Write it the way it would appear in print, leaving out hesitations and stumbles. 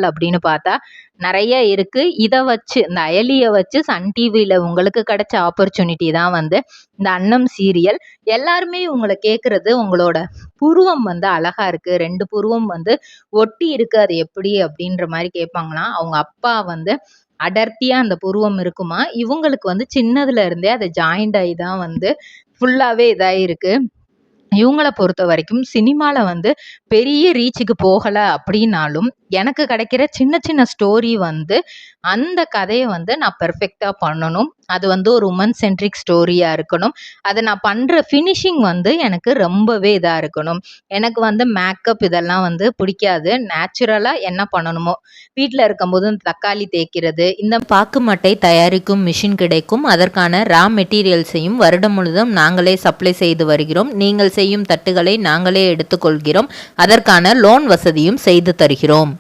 அப்படின்னு பார்த்தா நிறைய இருக்கு. இதை வச்சு இந்த அயலியை வச்சு சன் டிவியில் உங்களுக்கு கிடைச்ச ஆப்பர்ச்சுனிட்டி தான் வந்து இந்த அன்னம் சீரியல். எல்லாருமே உங்களை கேட்குறது உங்களோட புருவம் வந்து அழகா இருக்கு, 2 புருவம் வந்து ஒட்டி இருக்கு, அது எப்படி அப்படின்ற மாதிரி கேட்பாங்களாம். அவங்க அப்பா வந்து அடர்த்தியா அந்த புருவம் இருக்குமா, இவங்களுக்கு வந்து சின்னதுல இருந்தே அதை ஜாயிண்ட் ஆகி தான் வந்து ஃபுல்லாவே இதாயிருக்கு. இவங்கள பொறுத்த வரைக்கும் சினிமால வந்து பெரிய ரீச்சுக்கு போகல அப்படின்னாலும் எனக்கு கிடைக்கிற சின்ன சின்ன ஸ்டோரி வந்து அந்த கதையை வந்து நான் பெர்ஃபெக்டா பண்ணணும். அது வந்து ஒரு உமன் சென்ட்ரிக் ஸ்டோரியா இருக்கணும். அதை நான் பண்ற ஃபினிஷிங் வந்து எனக்கு ரொம்பவே இதா இருக்கணும். எனக்கு வந்து மேக்கப் இதெல்லாம் வந்து பிடிக்காது. நேச்சுரலா என்ன பண்ணணுமோ, வீட்டில் இருக்கும்போது தக்காளி தேய்க்கிறது, இந்த பாக்கு மட்டை தயாரிக்கும் மிஷின் கிடைக்கும். அதற்கான ரா மெட்டீரியல்ஸையும் வருடம் முழுதும் நாங்களே சப்ளை செய்து வருகிறோம். நீங்கள் செய்யும் தட்டுகளை நாங்களே எடுத்துக்கொள்கிறோம். அதற்கான லோன் வசதியும் செய்து தருகிறோம்.